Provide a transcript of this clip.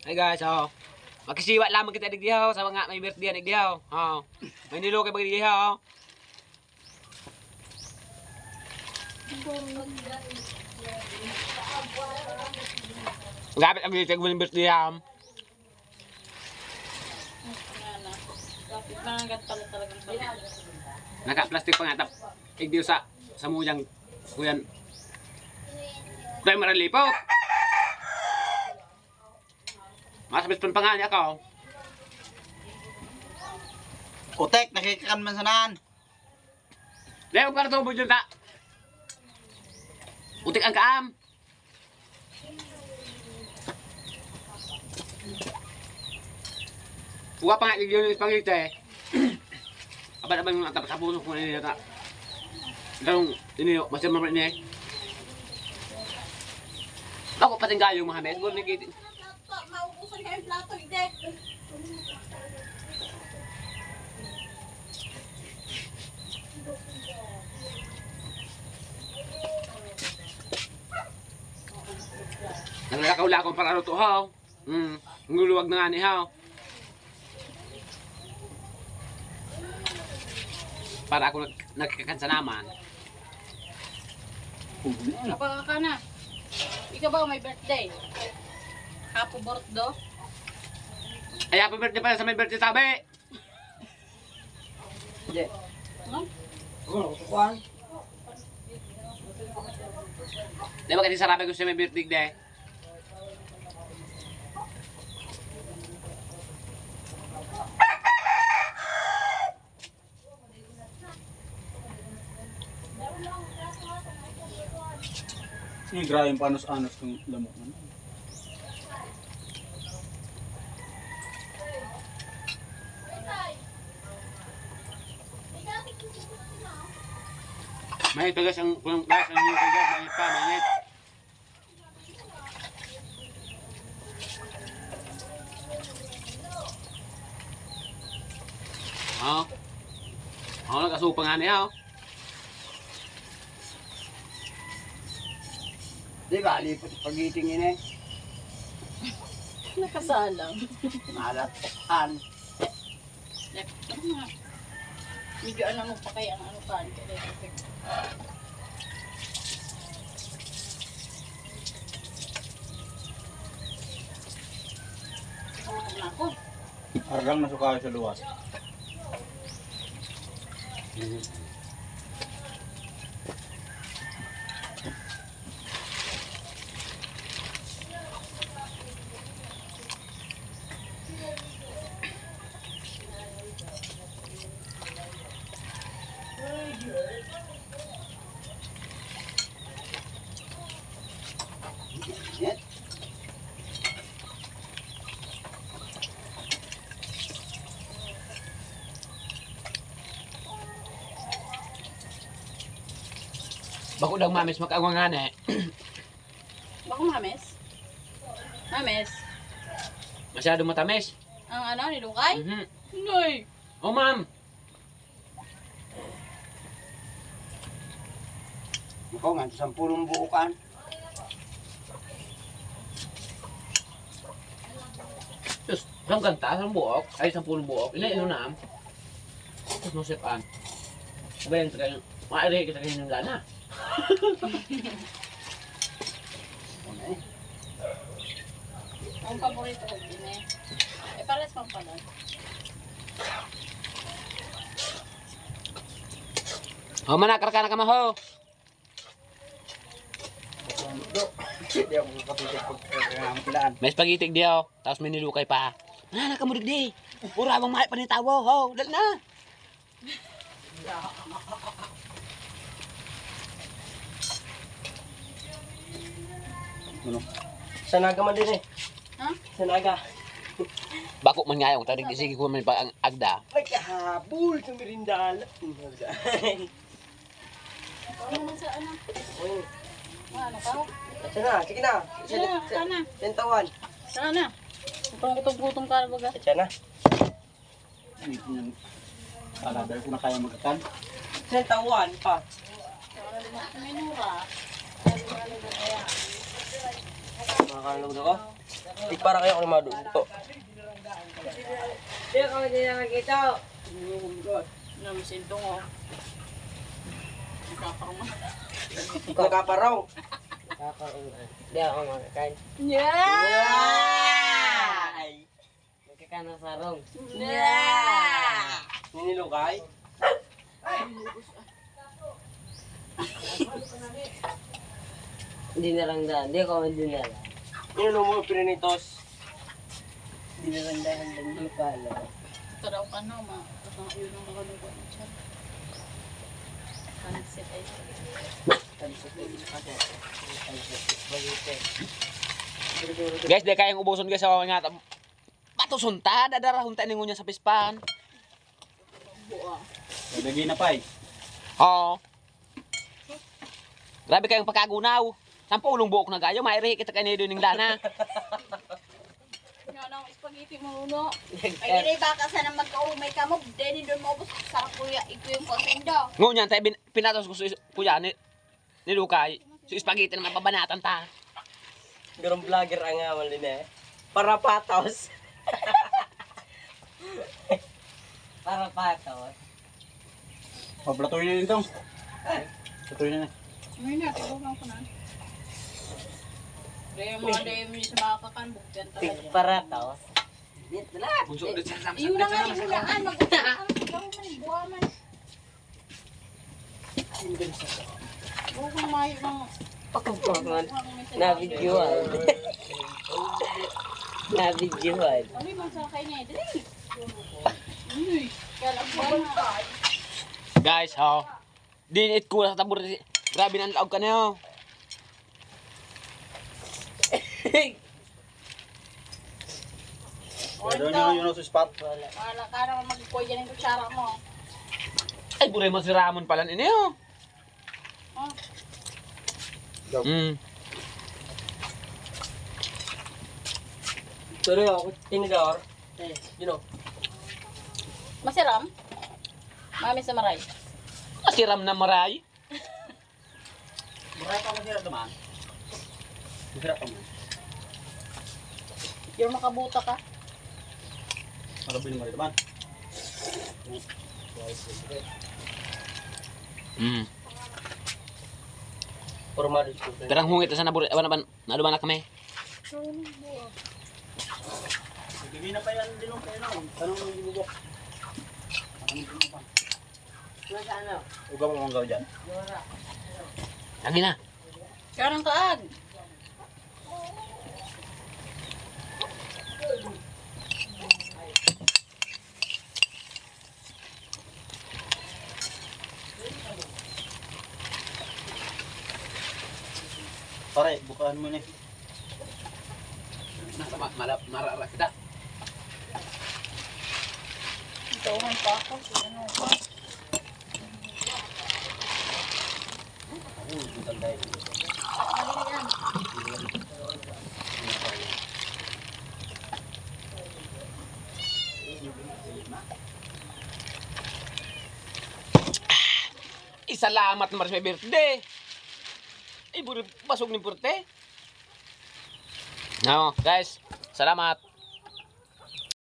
Hey guys, magkisiwa lamang kita digdihaw sa mga may birthday digdihaw. May nilo kay digdihaw. Gabit ang gilig ng birthday ham. Naka-plastic pa nga tap. Igdiyo sa muyang kuyan. Kuya maralipo. Masabit pang pangal niya ako. Utek, nakikakan man sanaan. Leo para to budyo ta. Utik ang kaam. Buka pa nga yung spaghetti. Abad-abad yung tapos sa puso kung ano nila ta. Ganong iniyo, masya mamrit niya. Ako pating gayong mga mes. Gulong nagkitin. Maubusan kayo yung plato, hindi. Naglakaw-lakaw para ito haw. Nguluwag na nga ni haw. Para ako nagkakansa naman. Kapag ka na. Ikaw ba may birthday? Happy birthday? Ay, happy birthday pala sa may birthday tabi. Hindi. Ano? Oo, kukuhan. Di ba kasi sarabi ko sa may birthday day? Yung grabe yung panos-anos kung lamok. May tagas ang gas ang new tagas, may pa, mainit. Nagkasupa nga niya, Di ba, lipot pagiting yun eh. Nakasalang. Malatokan. Ano nga? Medyo ano mo pa kaya ang ano kan. Ako. Argang nasukayo sa luwas. Bako daw mamis mag-agwangan eh. Bako mames? Mames? Masyado matamis. Ang ano, nilukay? Noy! Oh ma'am. Ako nga, 10 buukan. Diyos, isang ganta, isang buok. Ay, 10 buok. Ina-ino na am. Tapos masipan. Sabayan sa kayo. Maaari kita kayo ng gana. Ang paborito ko din eh. Pares pang pala. Manakar ka na ka maho. Hindi ako kapitid pagkakamulaan. May spaghetti diyo, tapos may nilukay pa. Manana ka mo digdi. Puro abang mahal pa ni tawo. Ho, dal na. Ano? Sanaga man din eh. Ha? Sanaga. Bako man ngayong tadig sige ko man pa ang agda. Nagkahabol sa merindala. Ano naman sa ano? Oh, Ano ka? sana, sige na. Sana. Sentawan. Sana. Gutom ka baga. Sana. Talaga ko na kaya magkatan. Sentawan pa. Minura. Makakalog ako. Para kayo kung maduto. Namisinto mo. Nagkaparma. Nagkaparaw. Hindi ako makakain. Yeah! Magkakain ng sarong. Yeah! Ninilukay. Hindi na lang daan. Hindi ako dinala. Ninilong mo pininitos. Hindi na lang daan ng pala. Ito daw ka na, yun ang nakalugo ng tiyan. Pansit ay Guys, di kayang ubuson guys sa nga. Patusunta, dadarahon tayo niya sa pispan. buo. Lagi na pa eh. Oo. Grabe kayong pagkagunaw. Sampulong buok na gayo, mairihi kita kayo ng lana. Nga nang spaghetti mo uno. Ay, hindi baka sana magkaumay ka mo. Deni doon mo ubos. Sarap kuya, ito yung kontindo. Ngunyan, tayo pinatos ko sa kuya ni Lukay. So, spaghetti naman pabanatan ta. Garong vlogger ang amal din eh. Para patos. Para patos. Paplatuin na nito. Platuin na. May na, tibukan ko na. Kaya mga dayam niyo sa mga kakanbog dyan talaga. Para tos. Dito na. Yun na nga, imulaan. Mag-utaan. Buwa man. Bukang mayo ng... Pagkakuman. Nabidyohan. Nabidyohan. Ano yung magsakay niya? Dali! Uy, kaya lang buwan na. Guys, dinit ko sa tabur. Grabe na ang laog ka na yun. Pwede nyo yun sa spot. Wala ka naman mag-ikoy dyan yung kutsara mo. Ay, buray mo si Ramon pala ini yun. Oh, Sorry ako, tinigar. You know. masiram? Mami sa maray. Masiram na maray. Maray pa masira naman. Masira pa man. Yung makabuta ka. Malabing mo rin naman. Formado ko. Terang hungit sa nabur. Naluman na kami. Lagi na pa yan din o. Tanong mo yung bubok. Nasa ano? Ugaw mo ang gawin dyan. Lagi na. Karang kaan. Pare, bukaan mo na eh. Marara kita. Ito, may pa ako. Ano pa? Salamat naman sa may birthday. Ay, basog ni birthday. No, guys, salamat.